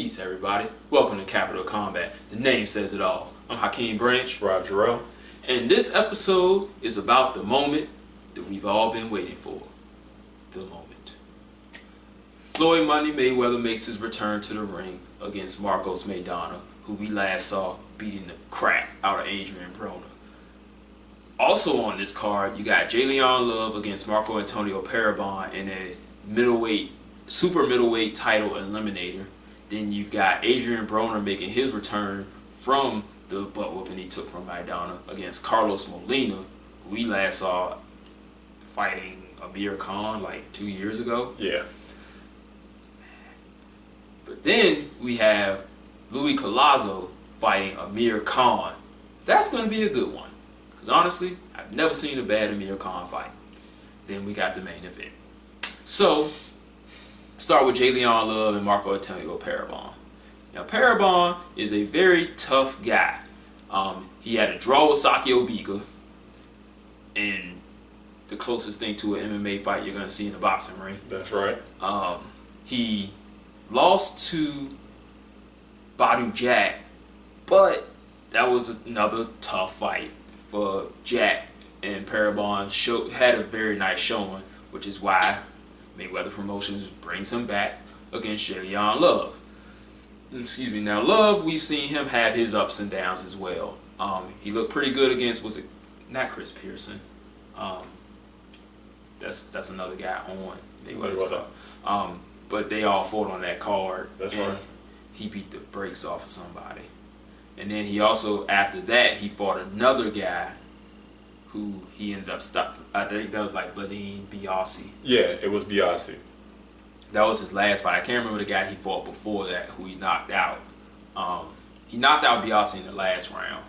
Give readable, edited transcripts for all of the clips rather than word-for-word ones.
Peace, everybody. Welcome to Capital Combat. The name says it all. I'm Hakeem Branch. Rob Jarrell. And this episode is about the moment that we've all been waiting for. The moment. Floyd Money Mayweather makes his return to the ring against Mayweather-Maidana, who we last saw beating the crap out of Adrian Broner. Also on this card, you got Leon Love against Marco Antonio Parabon in a super middleweight title eliminator. Then you've got Adrian Broner making his return from the butt whooping he took from Maidana against Carlos Molina, who we last saw fighting Amir Khan like 2 years ago. Yeah. But then we have Louis Collazo fighting Amir Khan. That's going to be a good one. Because honestly, I've never seen a bad Amir Khan fight. Then we got the main event. So, start with Leon Love and Marco Antonio Parabon. Now, Parabon is a very tough guy. He had a draw with Saki Obika, and the closest thing to an MMA fight you're going to see in a boxing ring. That's right. He lost to Badu Jack, but that was another tough fight for Jack, and Parabon had a very nice showing, which is why Mayweather Promotions brings him back against Leon Love. Excuse me. Now, Love, we've seen him have his ups and downs as well. He looked pretty good against, was it not Chris Pearson? That's another guy on Mayweather's card. But they all fought on that card. That's right. He beat the brakes off of somebody. And then he also, after that, he fought another guy who he ended up stopping. I think that was like Vladimir Biasi. Yeah, it was Biasi. That was his last fight. I can't remember the guy he fought before that who he knocked out. He knocked out Biasi in the last round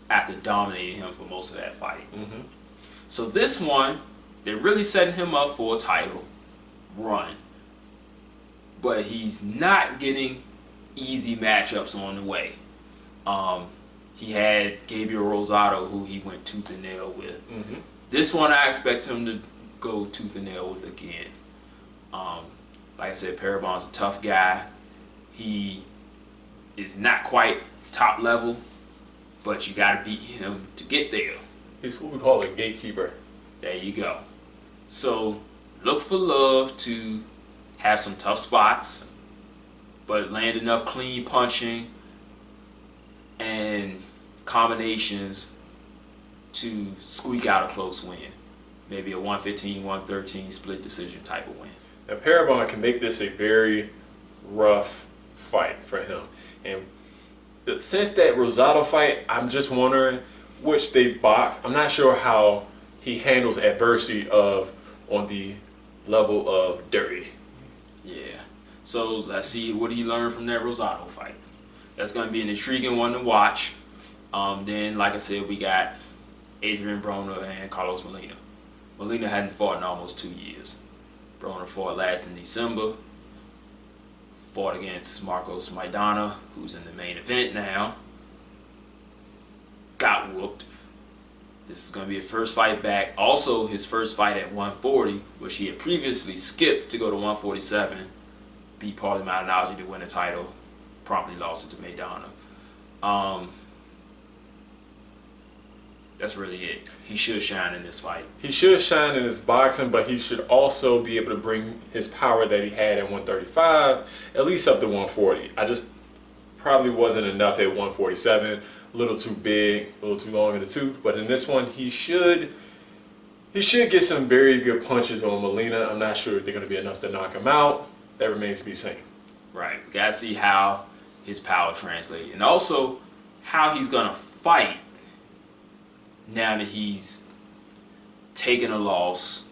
after dominating him for most of that fight. Mm-hmm. So this one, they're really setting him up for a title run. But he's not getting easy matchups on the way. He had Gabriel Rosado, who he went tooth and nail with. Mm-hmm. This one I expect him to go tooth and nail with again. Like I said, Parabon's a tough guy. He is not quite top level, but you got to beat him to get there. He's what we call a gatekeeper. There you go. So look for Love to have some tough spots, but land enough clean punching and combinations to squeak out a close win. Maybe a 115-113 split decision type of win. Now, Parabon can make this a very rough fight for him. And since that Rosado fight, I'm just wondering which they box. I'm not sure how he handles adversity on the level of dirty. Yeah. So let's see what he learned from that Rosado fight. That's going to be an intriguing one to watch. Then, like I said, we got Adrian Broner and Carlos Molina. Molina hadn't fought in almost 2 years. Broner fought last in December. Fought against Marcos Maidana, who's in the main event now. Got whooped. This is going to be his first fight back. Also, his first fight at 140, which he had previously skipped to go to 147. Beat Paulie Malignaggi to win the title. Promptly lost it to Maidana. That's really it. He should shine in this fight. He should shine in his boxing, but he should also be able to bring his power that he had at 135 at least up to 140. I just probably wasn't enough at 147. A little too big, a little too long in the tooth. But in this one, he should get some very good punches on Molina. I'm not sure if they're going to be enough to knock him out. That remains to be seen. Right. We got to see how his power translates. And also how he's going to fight now that he's taken a loss.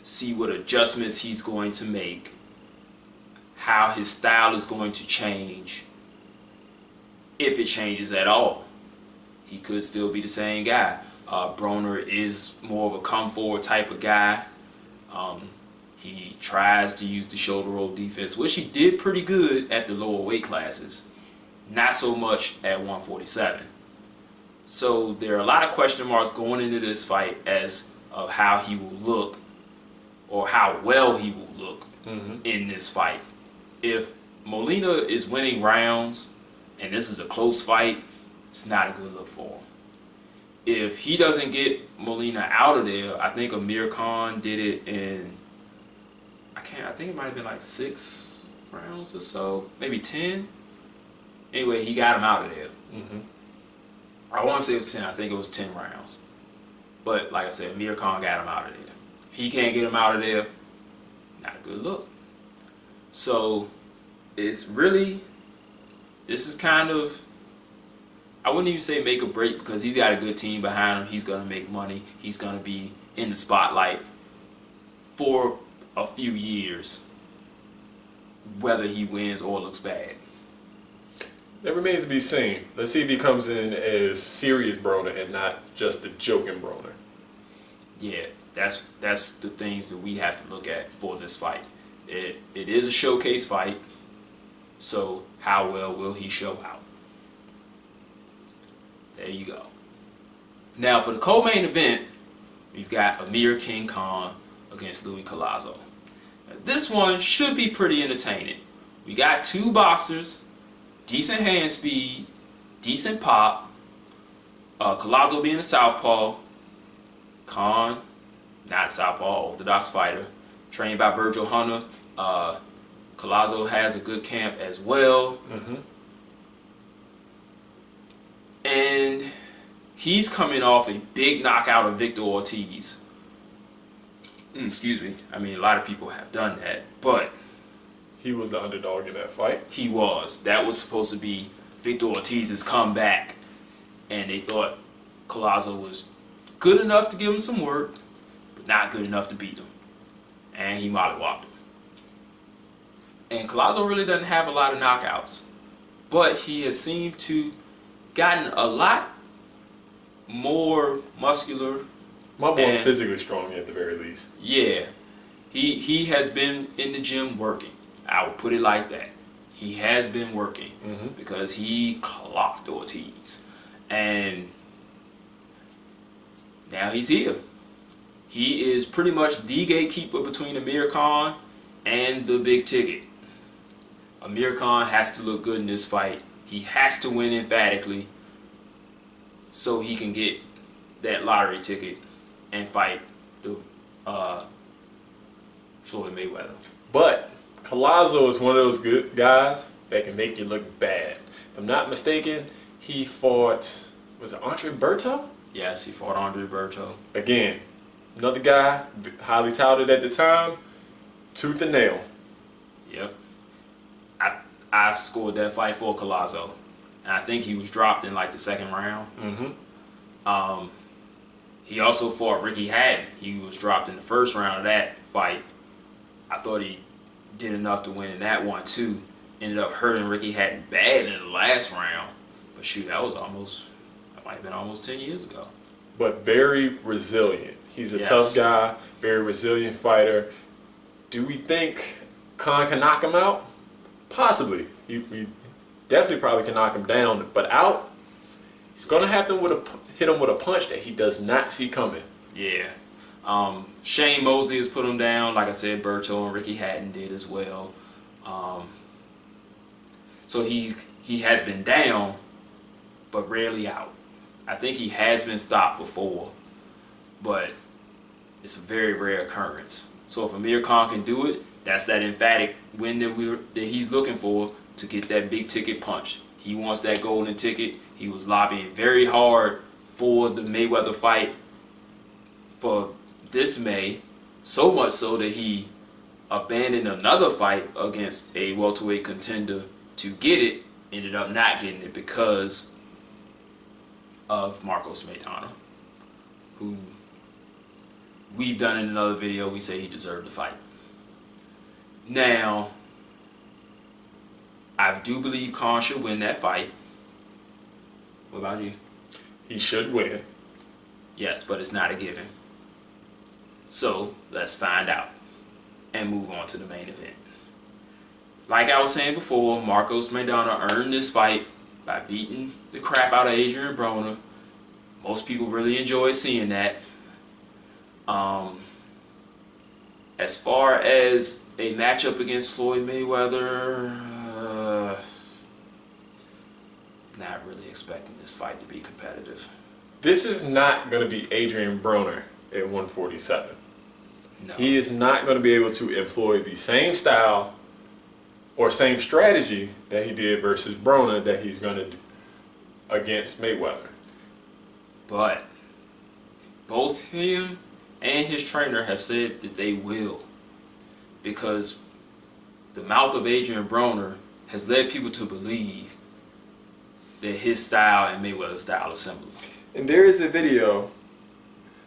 See what adjustments he's going to make. How his style is going to change. If it changes at all. He could still be the same guy. Broner is more of a come forward type of guy. He tries to use the shoulder roll defense, which he did pretty good at the lower weight classes. Not so much at 147. So there are a lot of question marks going into this fight as of how he will look or how well he will look in this fight. If Molina is winning rounds, and this is a close fight, it's not a good look for him. If he doesn't get Molina out of there, I think Amir Khan did it in, I think it might have been like 6 rounds or so, maybe 10. Anyway, he got him out of there. I want to say it was 10. I think it was 10 rounds. But like I said, Amir Khan got him out of there. If he can't get him out of there, not a good look. So it's really, this is kind of, I wouldn't even say make or break, because he's got a good team behind him. He's going to make money. He's going to be in the spotlight for a few years, whether he wins or looks bad. That remains to be seen. Let's see if he comes in as serious Broner and not just the joking Broner. Yeah, that's the things that we have to look at for this fight. It is a showcase fight, so how well will he show out? There you go. Now for the co-main event, we've got Amir King Khan against Louis Collazo. Now, this one should be pretty entertaining. We got 2 boxers, decent hand speed, decent pop. Collazo being a southpaw, Khan, not a southpaw, orthodox fighter, trained by Virgil Hunter. Collazo has a good camp as well. And he's coming off a big knockout of Victor Ortiz. Excuse me. I mean, a lot of people have done that, but He was the underdog in that fight. he was. That was supposed to be Victor Ortiz's comeback, and they thought Collazo was good enough to give him some work, but not good enough to beat him. And he mollywopped him. And Collazo really doesn't have a lot of knockouts, but he has seemed to gotten a lot more muscular. More physically strong at the very least. Yeah, he has been in the gym working. I would put it like that. He has been working because he clocked Ortiz, and now he's here. He is pretty much the gatekeeper between Amir Khan and the big ticket. Amir Khan has to look good in this fight. He has to win emphatically so he can get that lottery ticket and fight the Floyd Mayweather. But Collazo is one of those good guys that can make you look bad. If I'm not mistaken, he fought, was it Andre Berto? Yes, he fought Andre Berto. Again, another guy, highly touted at the time, tooth and nail. Yep. I scored that fight for Collazo, and I think he was dropped in like the 2nd round. He also fought Ricky Hatton. He was dropped in the 1st round of that fight. I thought he did enough to win in that one too. Ended up hurting Ricky Hatton bad in the last round. But shoot, that might have been almost 10 years ago. But very resilient. He's a Yes. tough guy, very resilient fighter. Do we think Khan can knock him out? Possibly. He definitely probably can knock him down. But out, he's going to have to hit him with a punch that he does not see coming. Yeah. Shane Mosley has put him down. Like I said, Berto and Ricky Hatton did as well. So he has been down, but rarely out. I think he has been stopped before, but it's a very rare occurrence. So if Amir Khan can do it, that's that emphatic win that he's looking for to get that big ticket punch. He wants that golden ticket. He was lobbying very hard for the Mayweather fight for this May, so much so that he abandoned another fight against a welterweight contender to get it, ended up not getting it because of Mayweather-Maidana, who we've done in another video. We say he deserved the fight. Now, I do believe Khan should win that fight. What about you? He should win. Yes, but it's not a given. So let's find out and move on to the main event. Like I was saying before, Mayweather-Maidana earned this fight by beating the crap out of Adrian Broner. Most people really enjoy seeing that. As far as a matchup against Floyd Mayweather, expecting this fight to be competitive. This is not going to be Adrian Broner at 147. No. He is not going to be able to employ the same style or same strategy that he did versus Broner that he's going to do against Mayweather. But both him and his trainer have said that they will, because the mouth of Adrian Broner has led people to believe that his style and Mayweather's style are similar. And there is a video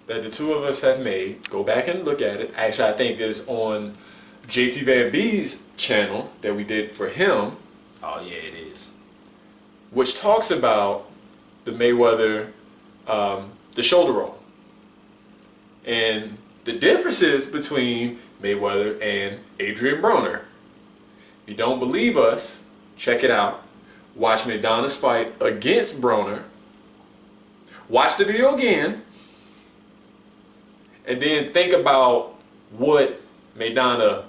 that the two of us have made. Go back and look at it. Actually, I think it's on JT Van B's channel that we did for him, Oh yeah, it is. which talks about the Mayweather, the shoulder roll. And the differences between Mayweather and Adrian Broner. If you don't believe us, check it out. Watch Maidana's fight against Broner. Watch the video again. And then think about what Maidana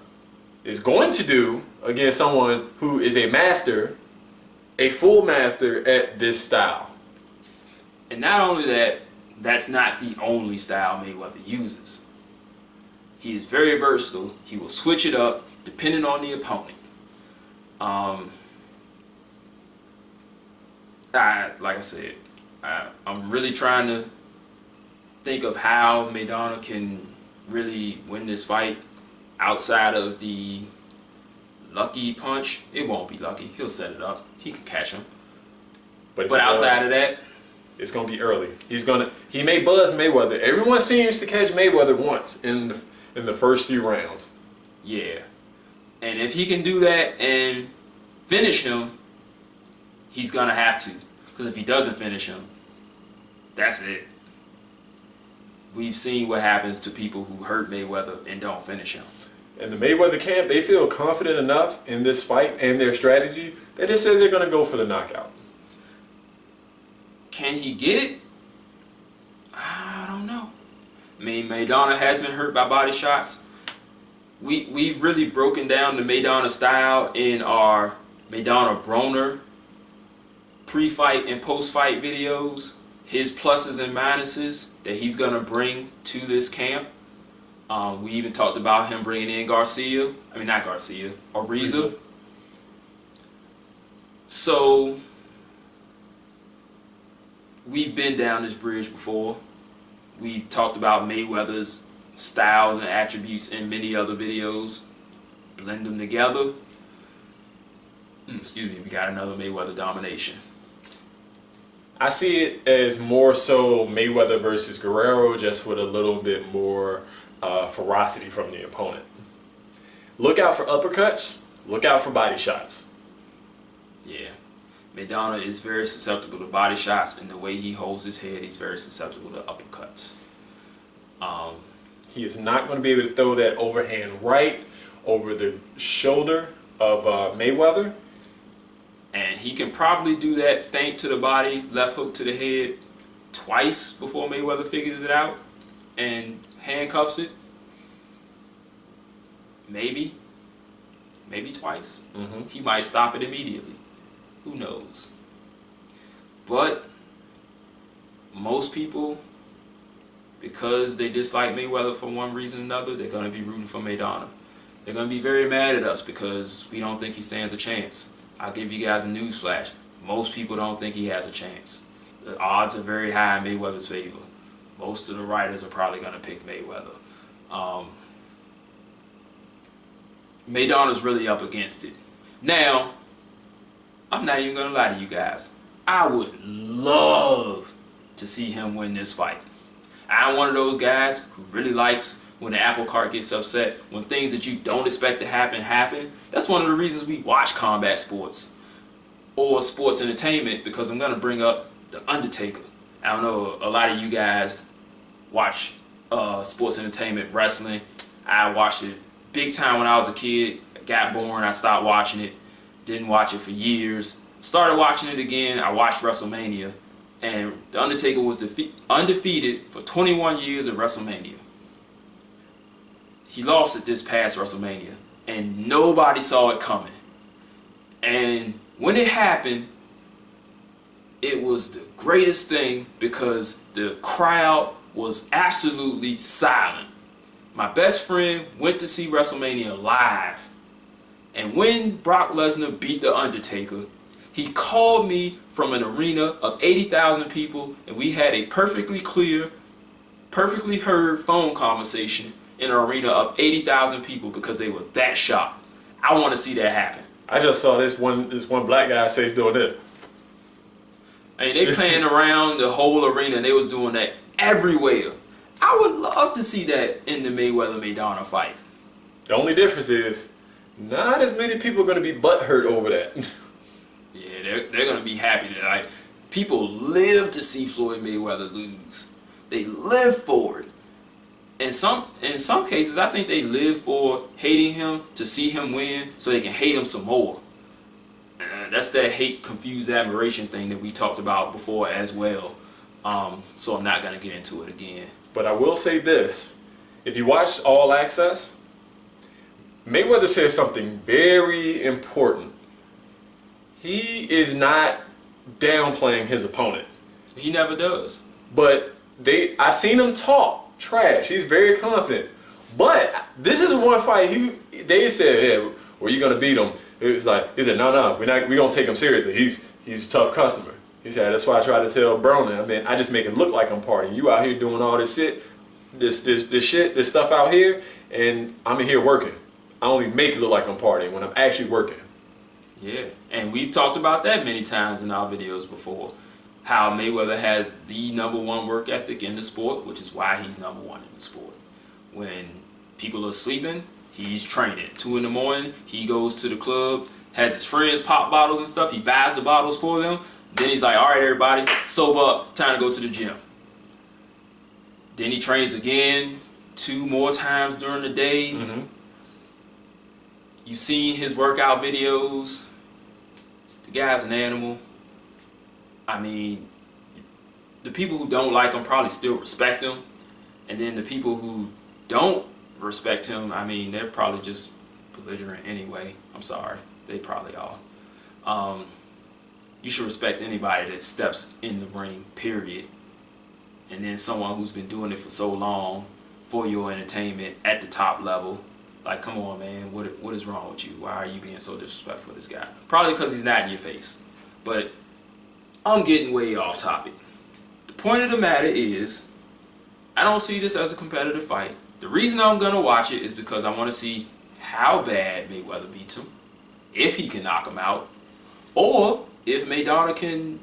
is going to do against someone who is a master, a full master at this style. And not only that, that's not the only style Mayweather uses. He is very versatile. He will switch it up depending on the opponent. Like I said, I'm really trying to think of how Maidana can really win this fight outside of the lucky punch. It won't be lucky. He'll set it up. He can catch him. But outside of that, it's gonna be early. He may buzz Mayweather. Everyone seems to catch Mayweather once in the first few rounds. yeah. And if he can do that and finish him, he's gonna have to. Because if he doesn't finish him, that's it. We've seen what happens to people who hurt Mayweather and don't finish him. And the Mayweather camp, they feel confident enough in this fight and their strategy that they say they're gonna go for the knockout. Can he get it? I don't know. I mean, Maidana has been hurt by body shots. We've really broken down the Maidana style in our Maidana Broner pre-fight and post-fight videos. His pluses and minuses that he's going to bring to this camp. We even talked about him bringing in Ariza. So we've been down this bridge before. We've talked about Mayweather's styles and attributes in many other videos. Blend them together. Excuse me, we got another Mayweather domination. I see it as more so Mayweather versus Guerrero, just with a little bit more ferocity from the opponent. Look out for uppercuts. Look out for body shots. Yeah. Maidana is very susceptible to body shots, and the way he holds his head, he's very susceptible to uppercuts. He is not going to be able to throw that overhand right over the shoulder of Mayweather. And he can probably do that feint to the body, left hook to the head, twice before Mayweather figures it out and handcuffs it. Maybe twice. He might stop it immediately. Who knows? But most people, because they dislike Mayweather for one reason or another, they're going to be rooting for Maidana. They're going to be very mad at us because we don't think he stands a chance. I'll give you guys a news flash. Most people don't think he has a chance. The odds are very high in Mayweather's favor. Most of the writers are probably going to pick Mayweather. Maidana's really up against it. Now, I'm not even going to lie to you guys. I would love to see him win this fight. I'm one of those guys who really likes when the apple cart gets upset, when things that you don't expect to happen. That's one of the reasons we watch combat sports or sports entertainment, because I'm going to bring up The Undertaker. I don't know, a lot of you guys watch sports entertainment, wrestling. I watched it big time when I was a kid. Got bored, I stopped watching it. Didn't watch it for years. Started watching it again. I watched WrestleMania. And The Undertaker was undefeated for 21 years at WrestleMania. He lost at this past WrestleMania, and nobody saw it coming. And when it happened, it was the greatest thing because the crowd was absolutely silent. My best friend went to see WrestleMania live. And when Brock Lesnar beat The Undertaker, he called me from an arena of 80,000 people, and we had a perfectly clear, perfectly heard phone conversation in an arena of 80,000 people because they were that shocked. I want to see that happen. I just saw this one black guy say he's doing this. I mean, they playing around the whole arena, and they was doing that everywhere. I would love to see that in the Mayweather-Maidana fight. The only difference is, not as many people are going to be butthurt over that. Yeah, they're going to be happy that like people live to see Floyd Mayweather lose. They live for it. In some cases, I think they live for hating him to see him win so they can hate him some more. That's that hate, confused admiration thing that we talked about before as well. So I'm not going to get into it again. But I will say this. If you watch All Access, Mayweather says something very important. He is not downplaying his opponent. He never does. But I've seen him talk trash. He's very confident. But this is one fight they said, "Hey, were you gonna beat him?" He said, "No, we're gonna take him seriously. He's a tough customer." He said, "That's why I try to tell Broner. I mean, I just make it look like I'm partying. You out here doing all this shit, this stuff out here, and I'm in here working. I only make it look like I'm partying when I'm actually working." Yeah, and we've talked about that many times in our videos before. How Mayweather has the #1 work ethic in the sport, which is why he's #1 in the sport. When people are sleeping, he's training. 2 in the morning, he goes to the club, has his friends pop bottles and stuff. He buys the bottles for them. Then he's like, "All right, everybody, sober up. Time to go to the gym." Then he trains again 2 more times during the day. Mm-hmm. You've seen his workout videos. The guy's an animal. I mean, the people who don't like him probably still respect him. And then the people who don't respect him, I mean, they're probably just belligerent anyway. I'm sorry. They probably are. You should respect anybody that steps in the ring, period. And then someone who's been doing it for so long for your entertainment at the top level. Like, come on, man, what is wrong with you? Why are you being so disrespectful to this guy? Probably because he's not in your face. But I'm getting way off topic. The point of the matter is, I don't see this as a competitive fight. The reason I'm going to watch it is because I want to see how bad Mayweather beats him, if he can knock him out, or if Maidana can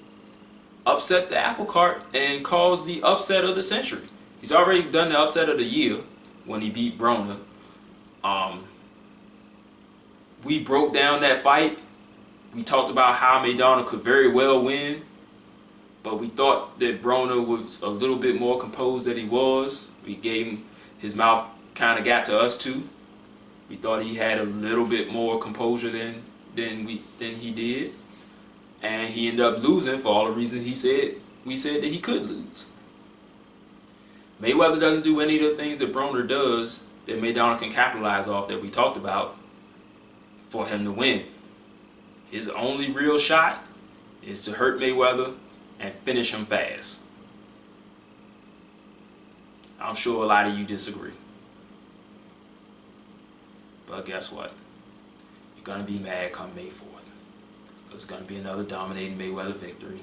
upset the apple cart and cause the upset of the century. He's already done the upset of the year when he beat Broner. We broke down that fight. We talked about how Maidana could very well win, but we thought that Broner was a little bit more composed than he was. We gave him, his mouth kind of got to us too. We thought he had a little bit more composure than he did, and he ended up losing for all the reasons we said that he could lose. Mayweather doesn't do any of the things that Broner does that Maidana can capitalize off that we talked about for him to win. His only real shot is to hurt Mayweather and finish him fast. I'm sure a lot of you disagree. But guess what? You're going to be mad come May 4th. There's going to be another dominating Mayweather victory.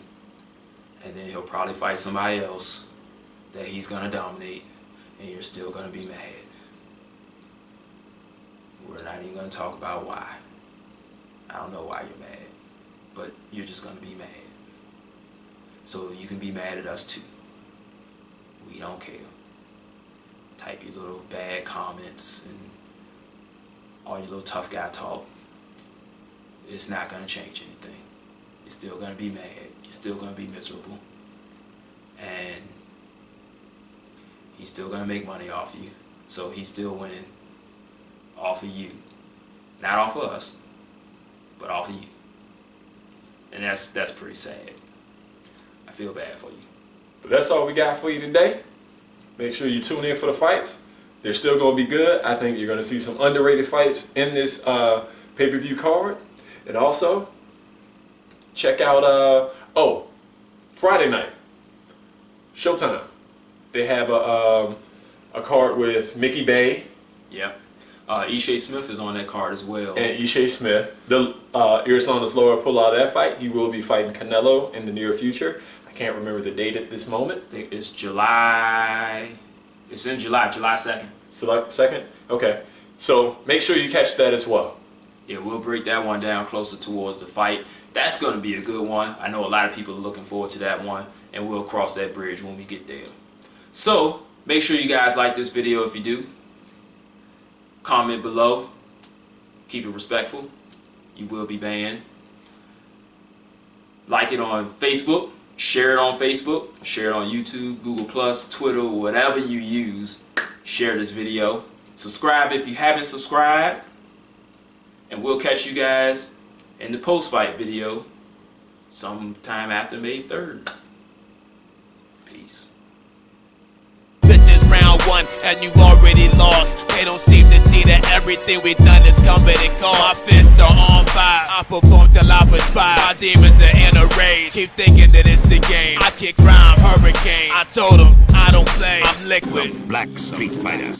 And then he'll probably fight somebody else that he's going to dominate. And you're still going to be mad. We're not even going to talk about why. I don't know why you're mad. But you're just going to be mad. So you can be mad at us too. We don't care. Type your little bad comments and all your little tough guy talk. It's not going to change anything. You're still going to be mad. You're still going to be miserable. And he's still going to make money off you. So he's still winning off of you. Not off of us, but off of you. And that's pretty sad. I feel bad for you. But that's all we got for you today. Make sure you tune in for the fights. They're still going to be good. I think you're going to see some underrated fights in this pay-per-view card. And also, check out, Friday night, Showtime. They have a card with Mickey Bay. Yep. Ishe Smith is on that card as well. And Ishe Smith. The Irisanda's lower pull out of that fight. He will be fighting Canelo in the near future. I can't remember the date at this moment. I think it's July. It's in July 2nd. Select 2nd? Okay. So make sure you catch that as well. Yeah, we'll break that one down closer towards the fight. That's going to be a good one. I know a lot of people are looking forward to that one, and we'll cross that bridge when we get there. So make sure you guys like this video if you do. Comment below. Keep it respectful. You will be banned. Like it on Facebook. Share it on Facebook. Share it on YouTube, Google+, Twitter, whatever you use. Share this video. Subscribe if you haven't subscribed. And we'll catch you guys in the post-fight video sometime after May 3rd. Peace. This is round one, and you've already lost. They don't seem to see that everything we've done is coming and cost. My fists are on fire. I perform till I perspire. My demons are in a rage. Keep thinking that it's a game. I kick crime, hurricane. I told them I don't play. I'm liquid. Black Street Fighter.